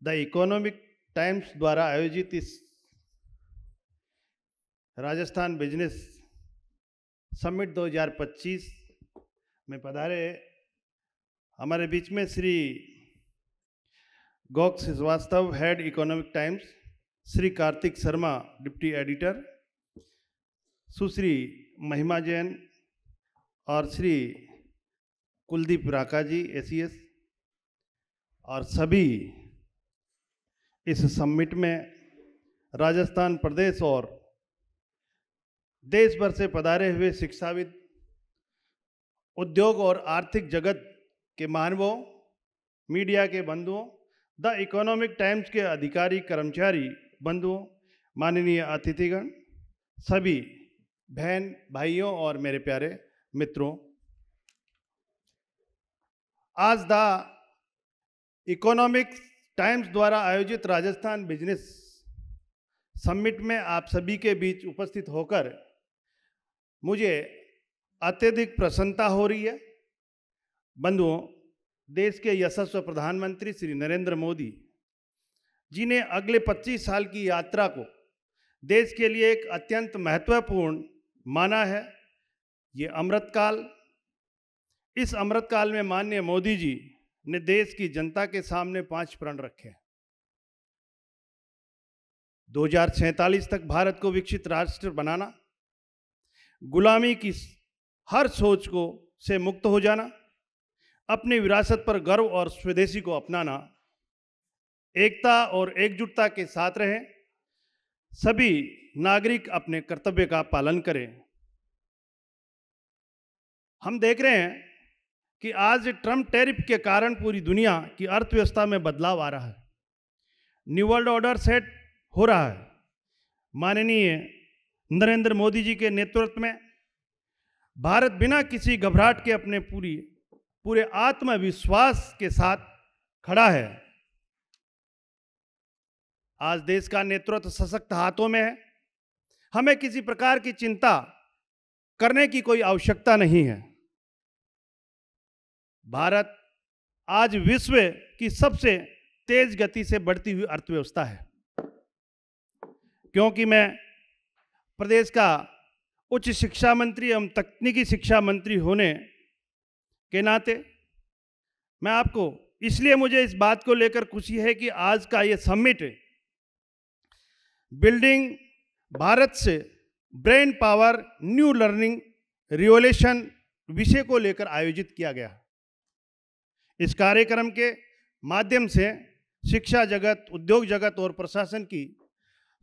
The economic times द्वारा आयोजित इस राजस्थान बिजनेस समिट 2025 में पधारे हमारे बीच में श्री गौक Srivastava, head Economic Times, Shri Kartik Sharma, deputy editor, Sushri Mahima Jain और श्री कुलदीप राका जी एसीएस, और सभी इस समिट में राजस्थान प्रदेश और देश भर से पधारे हुए शिक्षाविद, उद्योग और आर्थिक जगत के महानुभावों, मीडिया के बंधुओं, द इकोनॉमिक टाइम्स के अधिकारी, कर्मचारी बंधुओं, माननीय अतिथिगण, सभी बहन भाइयों और मेरे प्यारे मित्रों, आज द इकोनॉमिक टाइम्स द्वारा आयोजित राजस्थान बिजनेस समिट में आप सभी के बीच उपस्थित होकर मुझे अत्यधिक प्रसन्नता हो रही है। बंधुओं, देश के यशस्वी प्रधानमंत्री श्री नरेंद्र मोदी जी ने अगले 25 साल की यात्रा को देश के लिए एक अत्यंत महत्वपूर्ण माना है। ये अमृतकाल, इस अमृतकाल में माननीय मोदी जी ने देश की जनता के सामने 5 प्रण रखे हैं। 2047 तक भारत को विकसित राष्ट्र बनाना, गुलामी की हर सोच को से मुक्त हो जाना, अपनी विरासत पर गर्व और स्वदेशी को अपनाना, एकता और एकजुटता के साथ रहें, सभी नागरिक अपने कर्तव्य का पालन करें। हम देख रहे हैं कि आज ट्रम्प टैरिफ के कारण पूरी दुनिया की अर्थव्यवस्था में बदलाव आ रहा है, न्यू वर्ल्ड ऑर्डर सेट हो रहा है। माननीय नरेंद्र मोदी जी के नेतृत्व में भारत बिना किसी घबराहट के अपने पूरे आत्मविश्वास के साथ खड़ा है। आज देश का नेतृत्व सशक्त हाथों में है। हमें किसी प्रकार की चिंता करने की कोई आवश्यकता नहीं है। भारत आज विश्व की सबसे तेज गति से बढ़ती हुई अर्थव्यवस्था है। क्योंकि मैं प्रदेश का उच्च शिक्षा मंत्री एवं तकनीकी शिक्षा मंत्री होने के नाते मैं आपको, इसलिए मुझे इस बात को लेकर खुशी है कि आज का ये समिट बिल्डिंग भारत से brain power new learning revolution विषय को लेकर आयोजित किया गया। इस कार्यक्रम के माध्यम से शिक्षा जगत, उद्योग जगत और प्रशासन की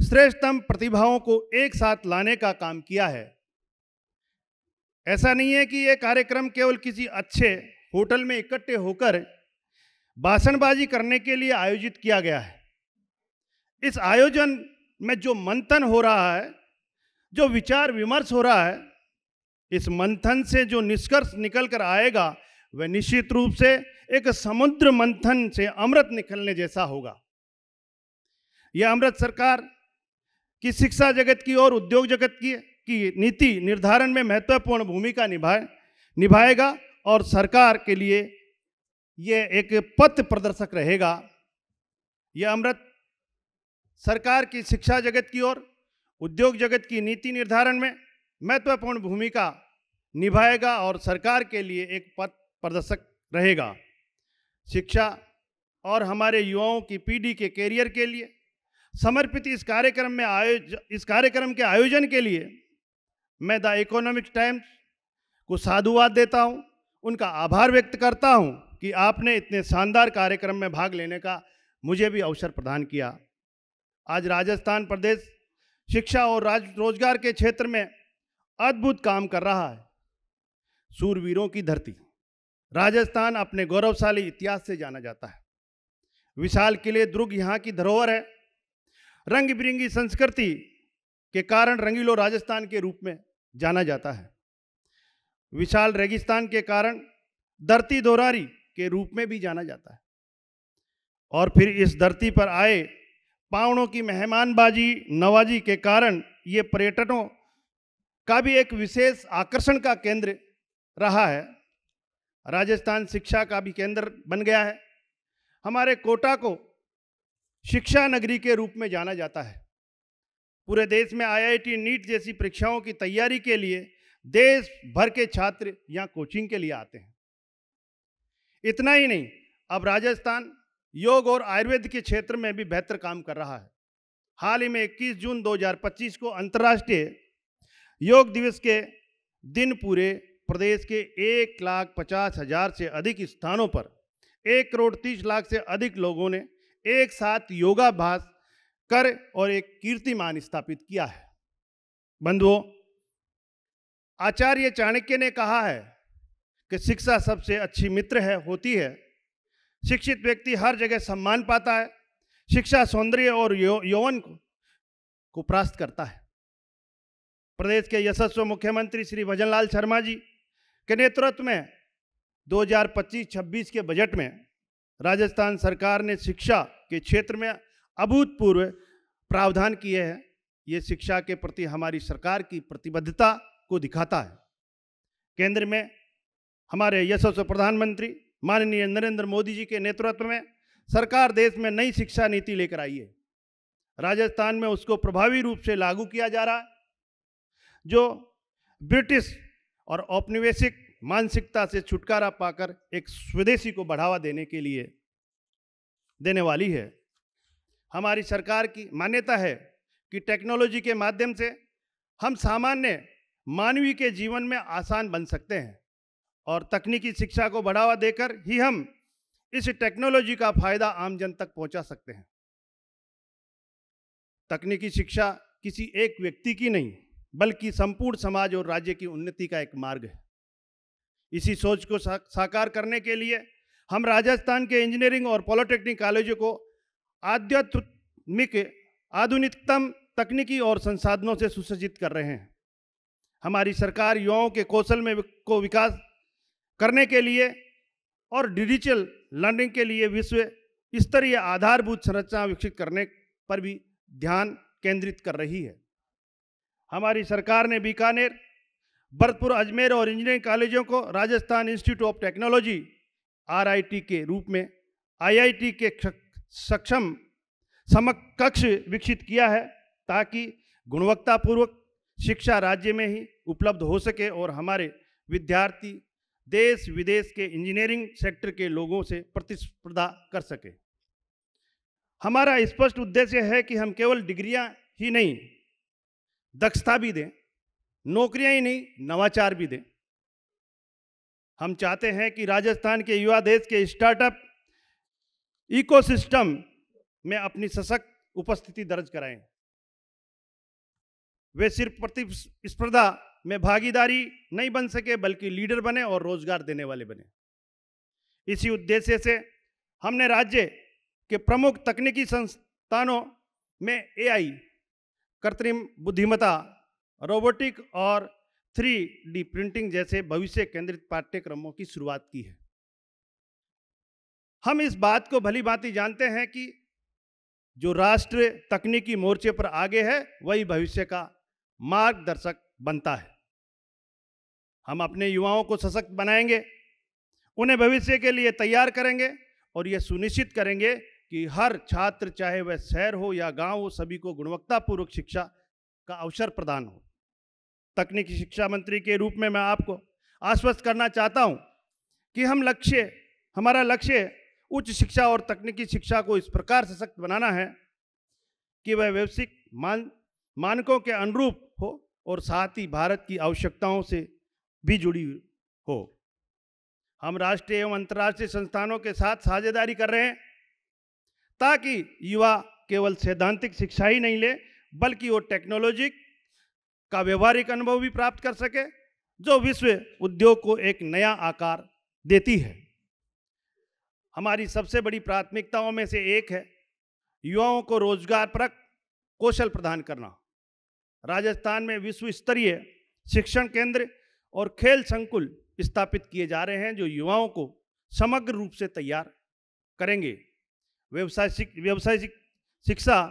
श्रेष्ठतम प्रतिभाओं को एक साथ लाने का काम किया है। ऐसा नहीं है कि यह कार्यक्रम केवल किसी अच्छे होटल में इकट्ठे होकर भाषणबाजी करने के लिए आयोजित किया गया है। इस आयोजन में जो मंथन हो रहा है, जो विचार विमर्श हो रहा है, इस मंथन से जो निष्कर्ष निकल कर आएगा वह निश्चित रूप से एक समुद्र मंथन से अमृत निकलने जैसा होगा। यह अमृत सरकार की शिक्षा जगत की और उद्योग जगत की नीति निर्धारण में महत्वपूर्ण भूमिका निभाएगा और सरकार के लिए यह एक पथ प्रदर्शक रहेगा। यह अमृत सरकार की शिक्षा जगत की और उद्योग जगत की नीति निर्धारण में महत्वपूर्ण भूमिका निभाएगा और सरकार के लिए एक पथ प्रदर्शक रहेगा। शिक्षा और हमारे युवाओं की पीढ़ी के कैरियर के लिए समर्पित इस कार्यक्रम के आयोजन के लिए मैं द इकोनॉमिक टाइम्स को साधुवाद देता हूं, उनका आभार व्यक्त करता हूं कि आपने इतने शानदार कार्यक्रम में भाग लेने का मुझे भी अवसर प्रदान किया। आज राजस्थान प्रदेश शिक्षा और रोजगार के क्षेत्र में अद्भुत काम कर रहा है। शूरवीरों की धरती राजस्थान अपने गौरवशाली इतिहास से जाना जाता है। विशाल किले, दुर्ग यहाँ की धरोहर है। रंग बिरंगी संस्कृति के कारण रंगीलो राजस्थान के रूप में जाना जाता है। विशाल रेगिस्तान के कारण धरती दोरारी के रूप में भी जाना जाता है। और फिर इस धरती पर आए पावनों की मेहमानबाजी नवाजी के कारण ये पर्यटकों का भी एक विशेष आकर्षण का केंद्र रहा है। राजस्थान शिक्षा का भी केंद्र बन गया है। हमारे कोटा को शिक्षा नगरी के रूप में जाना जाता है। पूरे देश में आईआईटी, नीट जैसी परीक्षाओं की तैयारी के लिए देश भर के छात्र यहाँ कोचिंग के लिए आते हैं। इतना ही नहीं, अब राजस्थान योग और आयुर्वेद के क्षेत्र में भी बेहतर काम कर रहा है। हाल ही में 21 जून 2025 को अंतर्राष्ट्रीय योग दिवस के दिन पूरे प्रदेश के 1,50,000 से अधिक स्थानों पर 1,30,00,000 से अधिक लोगों ने एक साथ योगाभ्यास कर और एक कीर्तिमान स्थापित किया है। बंधुओं, आचार्य चाणक्य ने कहा है कि शिक्षा सबसे अच्छी मित्र होती है। शिक्षित व्यक्ति हर जगह सम्मान पाता है। शिक्षा सौंदर्य और यौवन को प्राप्त करता है। प्रदेश के यशस्वी मुख्यमंत्री श्री भजनलाल शर्मा जी के नेतृत्व में 2025-26 के बजट में राजस्थान सरकार ने शिक्षा के क्षेत्र में अभूतपूर्व प्रावधान किए हैं। ये शिक्षा के प्रति हमारी सरकार की प्रतिबद्धता को दिखाता है। केंद्र में हमारे यशस्वी प्रधानमंत्री माननीय नरेंद्र मोदी जी के नेतृत्व में सरकार देश में नई शिक्षा नीति लेकर आई है। राजस्थान में उसको प्रभावी रूप से लागू किया जा रहा है, जो ब्रिटिश और औपनिवेशिक मानसिकता से छुटकारा पाकर एक स्वदेशी को बढ़ावा देने वाली है। हमारी सरकार की मान्यता है कि टेक्नोलॉजी के माध्यम से हम सामान्य मानवीय के जीवन में आसान बन सकते हैं और तकनीकी शिक्षा को बढ़ावा देकर ही हम इस टेक्नोलॉजी का फायदा आम जन तक पहुंचा सकते हैं। तकनीकी शिक्षा किसी एक व्यक्ति की नहीं, बल्कि संपूर्ण समाज और राज्य की उन्नति का एक मार्ग है। इसी सोच को साकार करने के लिए हम राजस्थान के इंजीनियरिंग और पॉलिटेक्निक कॉलेजों को आधुनिकतम तकनीकी और संसाधनों से सुसज्जित कर रहे हैं। हमारी सरकार युवाओं के कौशल को विकास करने के लिए और डिजिटल लर्निंग के लिए विश्व स्तरीय आधारभूत संरचना विकसित करने पर भी ध्यान केंद्रित कर रही है। हमारी सरकार ने बीकानेर, भरतपुर, अजमेर और इंजीनियरिंग कॉलेजों को Rajasthan institute of technology RIT के रूप में IIT के सक्षम समकक्ष विकसित किया है, ताकि गुणवत्तापूर्वक शिक्षा राज्य में ही उपलब्ध हो सके और हमारे विद्यार्थी देश विदेश के इंजीनियरिंग सेक्टर के लोगों से प्रतिस्पर्धा कर सके। हमारा स्पष्ट उद्देश्य है कि हम केवल डिग्रियां ही नहीं, दक्षता भी दें, नौकरियां ही नहीं, नवाचार भी दें। हम चाहते हैं कि राजस्थान के युवा देश के स्टार्टअप इकोसिस्टम में अपनी सशक्त उपस्थिति दर्ज कराएं। वे सिर्फ प्रतिस्पर्धा में भागीदारी नहीं बन सके, बल्कि लीडर बने और रोजगार देने वाले बने। इसी उद्देश्य से हमने राज्य के प्रमुख तकनीकी संस्थानों में AI, कृत्रिम बुद्धिमत्ता, रोबोटिक और 3D प्रिंटिंग जैसे भविष्य केंद्रित पाठ्यक्रमों की शुरुआत की है। हम इस बात को भली भांति जानते हैं कि जो राष्ट्र तकनीकी मोर्चे पर आगे है, वही भविष्य का मार्गदर्शक बनता है। हम अपने युवाओं को सशक्त बनाएंगे, उन्हें भविष्य के लिए तैयार करेंगे और यह सुनिश्चित करेंगे कि हर छात्र, चाहे वह शहर हो या गांव हो, सभी को गुणवत्तापूर्वक शिक्षा का अवसर प्रदान हो। तकनीकी शिक्षा मंत्री के रूप में मैं आपको आश्वस्त करना चाहता हूं कि हमारा लक्ष्य उच्च शिक्षा और तकनीकी शिक्षा को इस प्रकार सशक्त बनाना है कि वह वैश्विक मानकों के अनुरूप हो और साथ ही भारत की आवश्यकताओं से भी जुड़ी हो। हम राष्ट्रीय एवं अंतर्राष्ट्रीय संस्थानों के साथ साझेदारी कर रहे हैं ताकि युवा केवल सैद्धांतिक शिक्षा ही नहीं ले, बल्कि वो टेक्नोलॉजी का व्यवहारिक अनुभव भी प्राप्त कर सके, जो विश्व उद्योग को एक नया आकार देती है। हमारी सबसे बड़ी प्राथमिकताओं में से एक है युवाओं को रोजगारपरक कौशल प्रदान करना। राजस्थान में विश्व स्तरीय शिक्षण केंद्र और खेल संकुल स्थापित किए जा रहे हैं, जो युवाओं को समग्र रूप से तैयार करेंगे। व्यवसायिक शिक्षा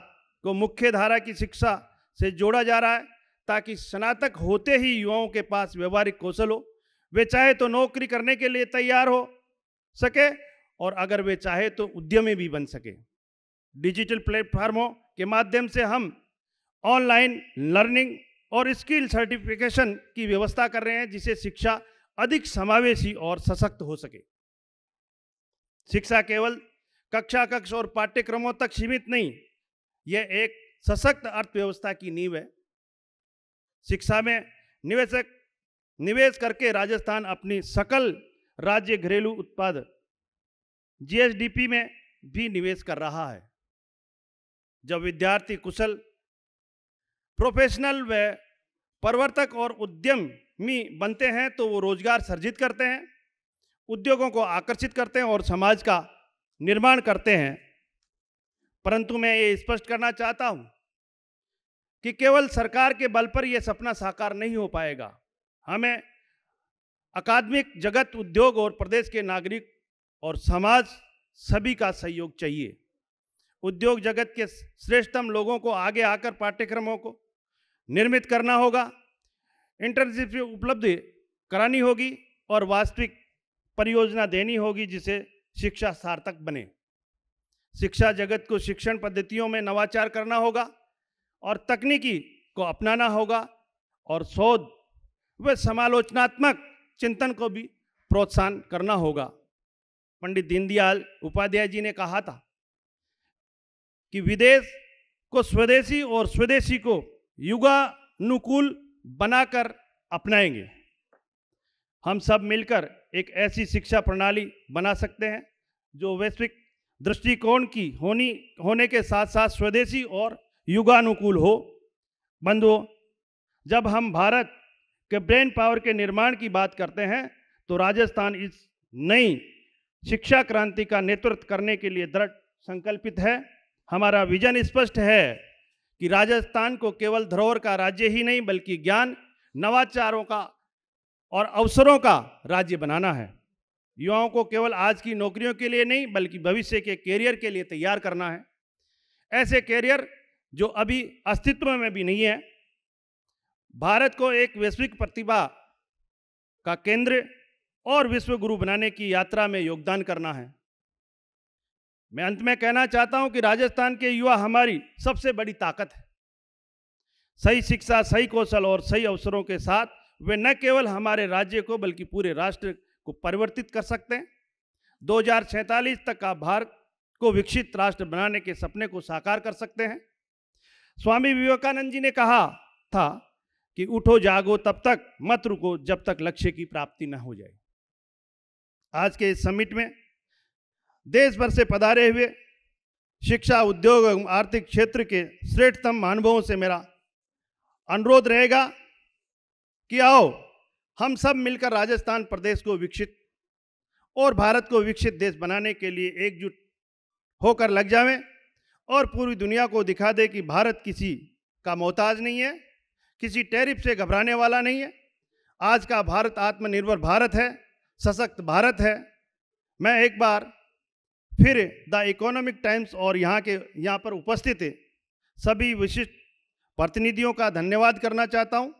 को मुख्य धारा की शिक्षा से जोड़ा जा रहा है, ताकि स्नातक होते ही युवाओं के पास व्यवहारिक कौशल हो। वे चाहे तो नौकरी करने के लिए तैयार हो सके और अगर वे चाहे तो उद्यमी भी बन सके। डिजिटल प्लेटफॉर्मों के माध्यम से हम ऑनलाइन लर्निंग और स्किल सर्टिफिकेशन की व्यवस्था कर रहे हैं, जिससे शिक्षा अधिक समावेशी और सशक्त हो सके। शिक्षा केवल कक्षा कक्ष और पाठ्यक्रमों तक सीमित नहीं, यह एक सशक्त अर्थव्यवस्था की नींव है। शिक्षा में निवेश करके राजस्थान अपनी सकल राज्य घरेलू उत्पाद जीएसडीपी में भी निवेश कर रहा है। जब विद्यार्थी कुशल, प्रोफेशनल व प्रवर्तक और उद्यमी बनते हैं तो वो रोजगार सृजित करते हैं, उद्योगों को आकर्षित करते हैं और समाज का निर्माण करते हैं। परंतु मैं ये स्पष्ट करना चाहता हूं कि केवल सरकार के बल पर यह सपना साकार नहीं हो पाएगा। हमें अकादमिक जगत, उद्योग और प्रदेश के नागरिक और समाज सभी का सहयोग चाहिए। उद्योग जगत के श्रेष्ठतम लोगों को आगे आकर पाठ्यक्रमों को निर्मित करना होगा, इंटर्नशिप उपलब्ध करानी होगी और वास्तविक परियोजना देनी होगी जिसे शिक्षा सार्थक बने। शिक्षा जगत को शिक्षण पद्धतियों में नवाचार करना होगा और तकनीकी को अपनाना होगा और शोध व समालोचनात्मक चिंतन को भी प्रोत्साहन करना होगा। पंडित दीनदयाल उपाध्याय जी ने कहा था कि विदेश को स्वदेशी और स्वदेशी को युगानुकूल बनाकर अपनाएंगे। हम सब मिलकर एक ऐसी शिक्षा प्रणाली बना सकते हैं जो वैश्विक दृष्टिकोण की होने के साथ साथ स्वदेशी और युगानुकूल हो। बंधुओं, जब हम भारत के ब्रेन पावर के निर्माण की बात करते हैं तो राजस्थान इस नई शिक्षा क्रांति का नेतृत्व करने के लिए दृढ़ संकल्पित है। हमारा विजन स्पष्ट है कि राजस्थान को केवल धरोहर का राज्य ही नहीं बल्कि ज्ञान, नवाचारों का और अवसरों का राज्य बनाना है। युवाओं को केवल आज की नौकरियों के लिए नहीं बल्कि भविष्य के कैरियर के लिए तैयार करना है, ऐसे कैरियर जो अभी अस्तित्व में भी नहीं है। भारत को एक वैश्विक प्रतिभा का केंद्र और विश्व गुरु बनाने की यात्रा में योगदान करना है। मैं अंत में कहना चाहता हूं कि राजस्थान के युवा हमारी सबसे बड़ी ताकत है। सही शिक्षा, सही कौशल और सही अवसरों के साथ वे न केवल हमारे राज्य को बल्कि पूरे राष्ट्र को परिवर्तित कर सकते हैं। 2047 तक का भारत को विकसित राष्ट्र बनाने के सपने को साकार कर सकते हैं। स्वामी विवेकानंद जी ने कहा था कि उठो जागो तब तक मत रुको जब तक लक्ष्य की प्राप्ति न हो जाए। आज के इस समिट में देश भर से पधारे हुए शिक्षा, उद्योग एवं आर्थिक क्षेत्र के श्रेष्ठतम महानुभावों से मेरा अनुरोध रहेगा कि आओ हम सब मिलकर राजस्थान प्रदेश को विकसित और भारत को विकसित देश बनाने के लिए एकजुट होकर लग जावें और पूरी दुनिया को दिखा दे कि भारत किसी का मोहताज नहीं है, किसी टैरिफ से घबराने वाला नहीं है। आज का भारत आत्मनिर्भर भारत है, सशक्त भारत है। मैं एक बार फिर द इकोनॉमिक टाइम्स और यहाँ पर उपस्थित सभी विशिष्ट प्रतिनिधियों का धन्यवाद करना चाहता हूँ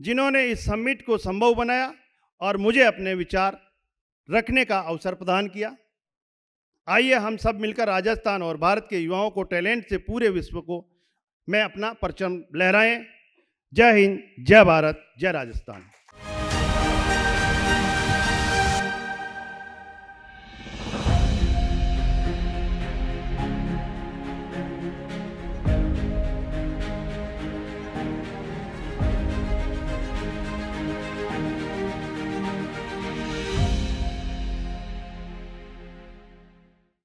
जिन्होंने इस समिट को संभव बनाया और मुझे अपने विचार रखने का अवसर प्रदान किया। आइए हम सब मिलकर राजस्थान और भारत के युवाओं को टैलेंट से पूरे विश्व को में अपना परचम लहराएं। जय हिंद, जय भारत, जय राजस्थान।